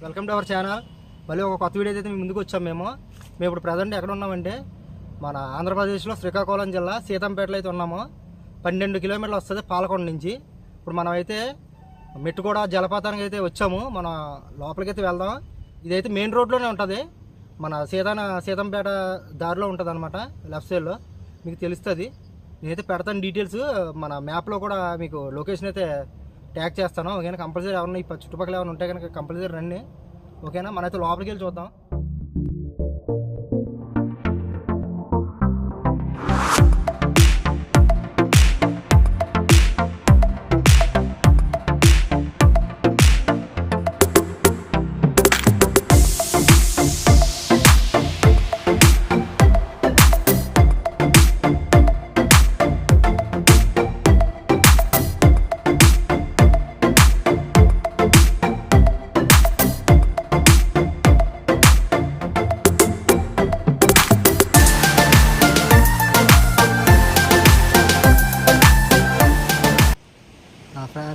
Welcome to our channel. మళ్ళీ ఒక కొత్త వీడియో అయితే ముందుకు వచ్చాము. మేము ఇప్పుడు ప్రజెంట్ ఎక్కడ ఉన్నామంటే మన ఆంధ్రప్రదేశ్లో శ్రీకాకుళం జిల్లా సీతంపేటలో అయితే ఉన్నాము. 12 కిలోమీటర్లు వస్తుంది పాలకొండ నుంచి. ఇప్పుడు మనం అయితే మెట్టుగూడ జలపాతానికి అయితే వచ్చాము. మన లోపలికి అయితే వెళ్దాం. ఇదైతే మెయిన్ రోడ్లోనే ఉంటుంది, మన సీతంపేట దారిలో ఉంటుంది అనమాట. లెఫ్ట్ సైడ్లో మీకు తెలుస్తుంది. నేనైతే పెడతాను డీటెయిల్స్, మన మ్యాప్లో కూడా మీకు లొకేషన్ అయితే ట్యాగ్ చేస్తాను. ఓకేనా, కంపల్సరీ ఎవరైనా ఈ చుట్టుపక్కల ఏమైనా ఉంటే కనుక కంపల్సరీ రండి. ఓకేనా, మనైతే లోపలికి వెళ్ళి చూద్దాం.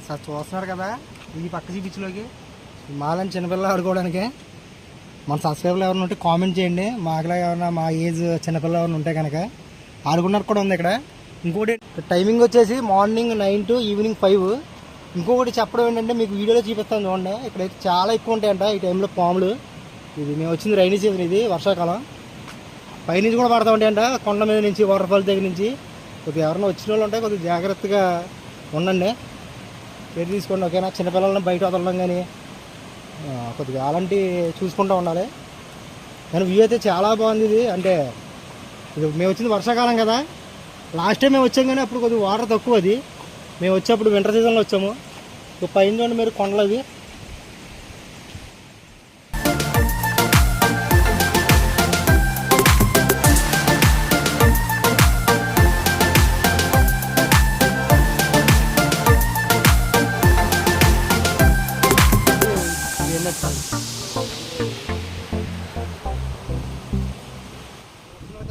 సార్ చూస్తున్నారు కదా, ఈ పక్క చూపించలోకి మాలని చిన్నపిల్లలు ఆడుకోవడానికి. మన సబ్స్క్రైబర్లు ఎవరైనా ఉంటే కామెంట్ చేయండి. మాకులా ఎవరైనా మా ఏజ్ చిన్నపిల్లలు ఎవరైనా ఉంటే కనుక ఆడుకున్నట్టు కూడా ఉంది ఇక్కడ. ఇంకోటి టైమింగ్ వచ్చేసి మార్నింగ్ 9 to ఈవినింగ్ 5. ఇంకొకటి చెప్పడం ఏంటంటే మీకు వీడియోలో చూపిస్తాను చూడండి. ఇక్కడైతే చాలా ఎక్కువ ఉంటాయంట ఈ టైంలో పాములు. ఇది మేము వచ్చింది రైనీ సీజన్, ఇది వర్షాకాలం. పైనుంచి కూడా పడతా ఉంటాయంట, కొండ మీద నుంచి, వాటర్ ఫాల్స్ దగ్గర నుంచి. కొద్దిగా ఎవరైనా వచ్చిన వాళ్ళు ఉంటే కొద్దిగా జాగ్రత్తగా ఉండండి, పేరు తీసుకోండి. ఓకేనా, చిన్నపిల్లలను బయట వదలడం కానీ కొద్దిగా అలాంటి చూసుకుంటూ ఉండాలి. కానీ వ్యూ అయితే చాలా బాగుంది. ఇది అంటే ఇది మేము వచ్చింది వర్షాకాలం కదా. లాస్ట్ టైం మేము వచ్చాం కానీ అప్పుడు కొద్దిగా వాటర్ తక్కువ. అది మేము వచ్చేప్పుడు వింటర్ సీజన్లో వచ్చాము. పైన చూడండి మీరు కొండలు అవి.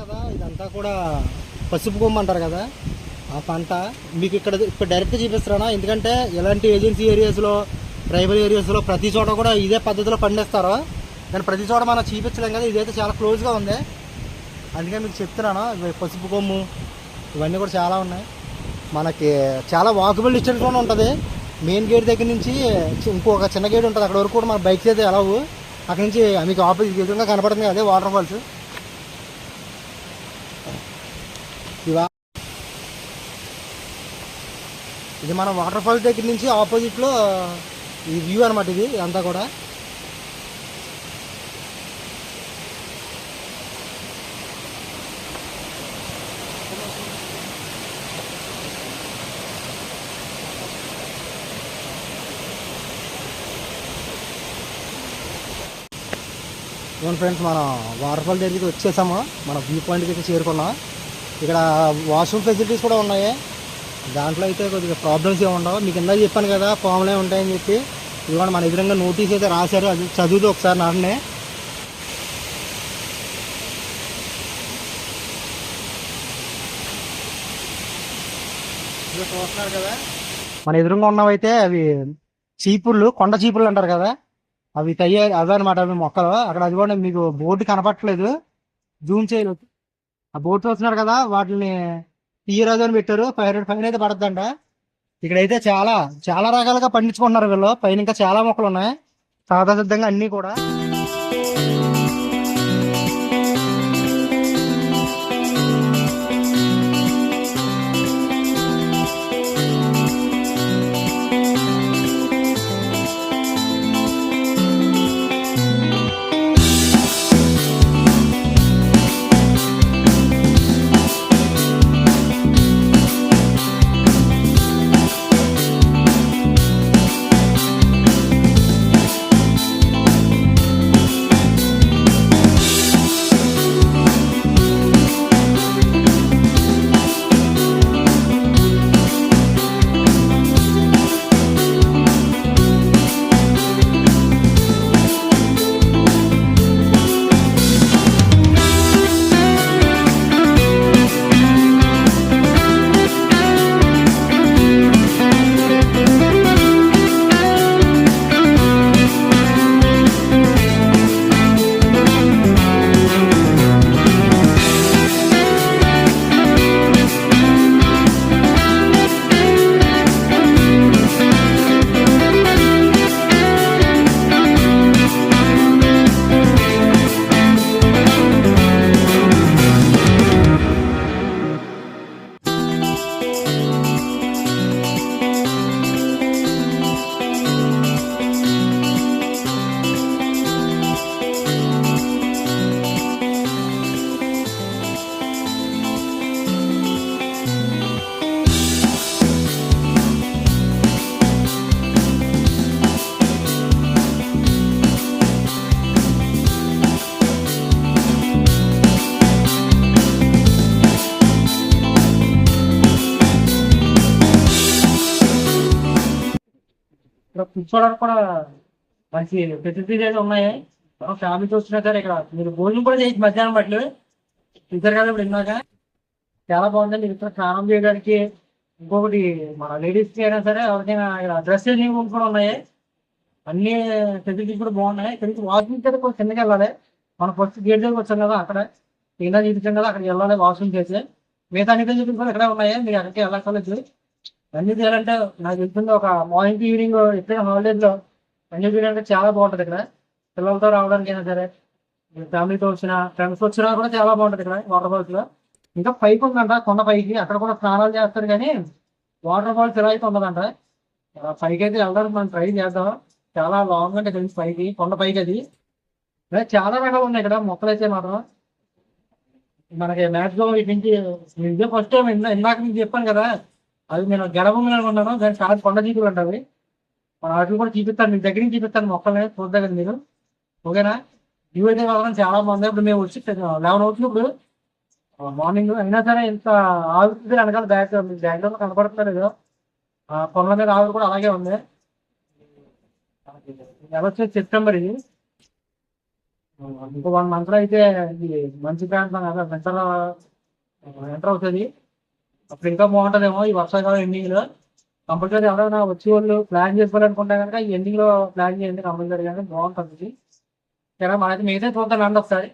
కదా ఇదంతా కూడా పసుపు కొమ్ము అంటారు కదా, ఆ పంట మీకు ఇక్కడ డైరెక్ట్ చూపిస్తారా. ఎందుకంటే ఇలాంటి ఏజెన్సీ ఏరియాస్లో, ట్రైబల్ ఏరియాస్లో ప్రతి చోట కూడా ఇదే పద్ధతిలో పండిస్తారు. కానీ ప్రతి చోట మనం చూపించలేం కదా. ఇదైతే చాలా క్లోజ్గా ఉంది, అందుకే మీకు చెప్తున్నాను. పసుపు కొమ్ము ఇవన్నీ కూడా చాలా ఉన్నాయి. మనకి చాలా వాకబుల్ డిస్టెన్స్లోనే ఉంటుంది. మెయిన్ గేట్ దగ్గర నుంచి ఇంకొక చిన్న గేట్ ఉంటుంది, అక్కడ వరకు కూడా మన బైక్స్ అయితే ఎలావు. అక్కడ నుంచి మీకు ఆపోజిట్ విధంగా కనపడుతుంది అదే వాటర్ ఫాల్స్. ఇది మన వాటర్ ఫాల్స్ దగ్గర నుంచి ఆపోజిట్లో ఈ వ్యూ అనమాట. ఇది అంతా కూడా ఇవన్నీ ఫ్రెండ్స్, మనం వాటర్ ఫాల్ దగ్గరికి వచ్చేసాము. మన వ్యూ పాయింట్కి అయితే చేరుకున్నాం. ఇక్కడ వాష్రూమ్ ఫెసిలిటీస్ కూడా ఉన్నాయి. దాంట్లో అయితే కొద్దిగా ప్రాబ్లమ్స్ ఏమి ఉండవు. మీకు ఇందాక చెప్పాను కదా పాములే ఉంటాయని చెప్పి. ఇదిగోండి మన ఎదురుగా నోటీస్ అయితే రాశారు, అది చదువుతూ ఒకసారి నాన్నే. చూస్తున్నారు కదా మన ఎదురుగా ఉన్నవైతే అవి చీపుర్లు, కొండ చీపుర్లు అంటారు కదా, అవి అవే అనమాట. అవి మొక్కలు అక్కడ. అది కూడా మీకు బోర్డు కనపట్లేదు, జూమ్ చేయలేదు. ఆ బోర్డు చూస్తున్నారు కదా, వాటిని తీయరాజు అని పెట్టారు. 500 ఫైన్ అయితే పడద్దంట. ఇక్కడైతే చాలా చాలా రకాలుగా పండించుకుంటున్నారు వీళ్ళు. పైన ఇంకా చాలా మొక్కలు ఉన్నాయి, సాదా సిద్ధంగా అన్నీ కూడా. కూర్చోవడానికి కూడా మంచి ఫెసిలిటీస్ అయితే ఉన్నాయి. ఫ్యామిలీతో వచ్చినా సరే ఇక్కడ మీరు భోజనం కూడా చేయొచ్చు మధ్యాహ్నం బట్లు చూసారు కదా ఇప్పుడు ఇందాక. చాలా బాగుందండి ఇక్కడ స్నానం చేయడానికి. ఇంకొకటి మన లేడీస్కి అయినా సరే ఎవరికైనా ఇక్కడ డ్రెస్ చేంజింగ్ రూమ్స్ కూడా ఉన్నాయి. అన్ని ఫెసిలిటీస్ కూడా బాగున్నాయి. ఇక్కడ నుంచి వాష్రూమ్స్ అయితే కొంచెం కిందకి వెళ్ళాలి. మనం ఫస్ట్ గేట్ దగ్గరికి వచ్చాం కదా, అక్కడ కింద చూపించాం కదా, అక్కడికి వెళ్ళాలి వాష్రూమ్ చేసి. మిగతా అన్ని ఫెసిలిటీస్ కూడా ఇక్కడే ఉన్నాయి, మీరు అక్కడికి వెళ్ళక్కర్లేదు. అన్ని చేయాలంటే నాకు తెలిసింది ఒక మార్నింగ్ ఈవినింగ్ ఎప్పుడైనా హాలిడేస్లో అన్ని చేయాలంటే చాలా బాగుంటుంది ఇక్కడ. పిల్లలతో రావడానికైనా సరే, ఫ్యామిలీతో వచ్చినా ఫ్రెండ్స్ వచ్చినా కూడా చాలా బాగుంటుంది ఇక్కడ వాటర్ ఫాల్స్ లో. ఇంకా పైకి ఉందంట, కొండ పైకి, అక్కడ కూడా స్నానాలు చేస్తారు. కానీ వాటర్ ఫాల్స్ ఇలా అయితే ఉండదంట. పైకి అయితే వెళ్ళడానికి మనం ట్రై చేద్దాం. చాలా లాంగ్ అంటే తెలిసి పైకి, కొండ పైకి అది. చాలా రకాలు ఉన్నాయి ఇక్కడ మొక్కలు అయితే మాత్రం. మనకి మ్యాక్సిమం ఇటు నుంచి ఇదే ఫస్ట్ టైం ఇందాక మీకు చెప్పాను కదా, అది నేను గడభూమి అనుకున్నాను. దాని చాలా కొండ జీపులు అంటారు. మన వాటిని కూడా చూపిస్తాను, మీకు దగ్గర నుంచి చూపిస్తాను మొక్కల్ని చూద్దాం కదా మీరు. ఓకేనా? వ్యూ అయితే మాత్రం చాలా బాగుంది. ఇప్పుడు మేము వచ్చి 11 అవుతుంది ఇప్పుడు మార్నింగ్. అయినా సరే ఇంత ఆవిరి వెనకాల బ్యాక్గ్రౌండ్ కనపడుతున్నారు ఏదో కొండల మీద ఆవిరి కూడా అలాగే ఉంది. నెల వచ్చేసి సెప్టెంబర్ ఇది. ఇంకో 1 month లో అయితే ఇది మంచి ప్రాంతం కదా, ఎంటర్ అవుతుంది. అప్పుడు ఇంకా బాగుంటుందేమో ఈ వర్షాకాలం ఎండింగ్ లో. కంపల్సరీ ఎవరైనా వచ్చే వాళ్ళు ప్లాన్ చేసుకోవాలనుకుంటే కనుక ఈ ఎండింగ్ లో ప్లాన్ చేయండి కంపల్సరీ, కానీ బాగుంటుంది. సరే మనకి మిగతా చూద్దాం అండి ఒకసారి.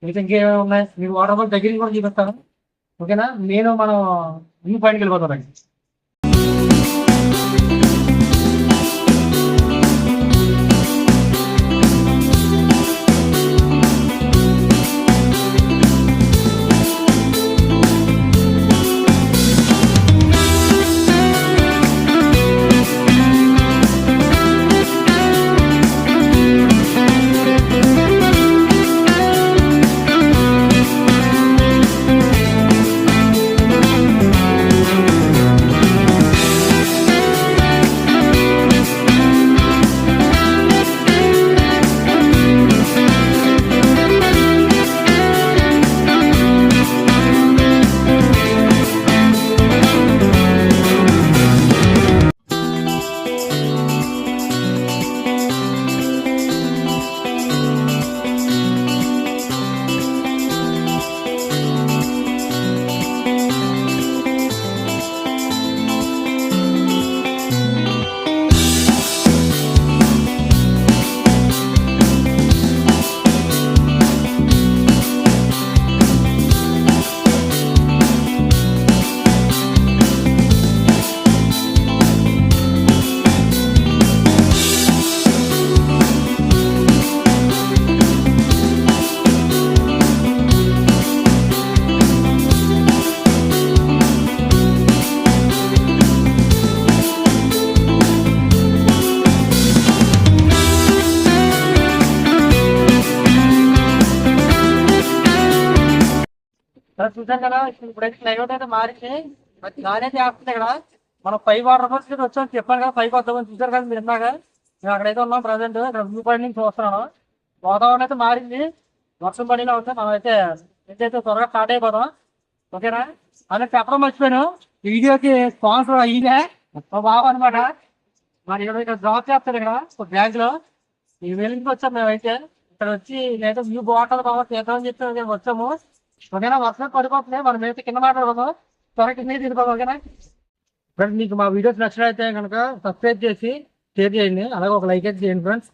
మిగతా ఇంకేమేమి ఉన్నాయి మీకు వాటర్ ఫాల్ దగ్గరికి కూడా చూపిస్తాను. ఓకేనా? మనం వ్యూ పాయింట్కి వెళ్ళిపోతాం. చూసాం కదా, ఇప్పుడైతే క్లైమేట్ అయితే మారింది. గాలి అయితే వేస్తుంది ఇక్కడ. మనం 5 వాటర్ ఫాల్స్ అయితే వచ్చాం చెప్పాను కదా, 5 వద్దామని చూసారు కదా మీరు ఇందాక. మేము అక్కడైతే ఉన్నాం ప్రజెంట్. ఇక్కడ వ్యూ పాయింట్ నుంచి చూస్తున్నాను. వాతావరణం అయితే మారింది, వర్షం పడినా ఉంది. మనం అయితే త్వరగా స్టార్ట్ అయిపోతాం. ఓకేనా? అని చెప్పడం మర్చిపోయాను, వీడియోకి స్పాన్సర్ అయ్యిందే మా బాబు అనమాట. మరి ఇక్కడ జాబ్ చేస్తారు ఇక్కడ బ్యాంక్ లో. ఈ వెలింగ్కి వచ్చాం మేమైతే. ఇక్కడ వచ్చి నేనైతే వ్యూ బాగుంటుంది బాబా చేద్దామని చెప్పి వచ్చాము. ఓకేనా? వర్షం పడిపోతుంది, మనం అయితే కింద మాట్లాడదాము. త్వరగా కింద తీసుకోవాలి. ఓకేనా ఫ్రెండ్స్? మీకు మా వీడియోస్ నచ్చినట్లయితే కనుక సబ్స్క్రైబ్ చేసి షేర్ చేయండి, అలాగే ఒక లైక్ అయితే చేయండి ఫ్రెండ్స్.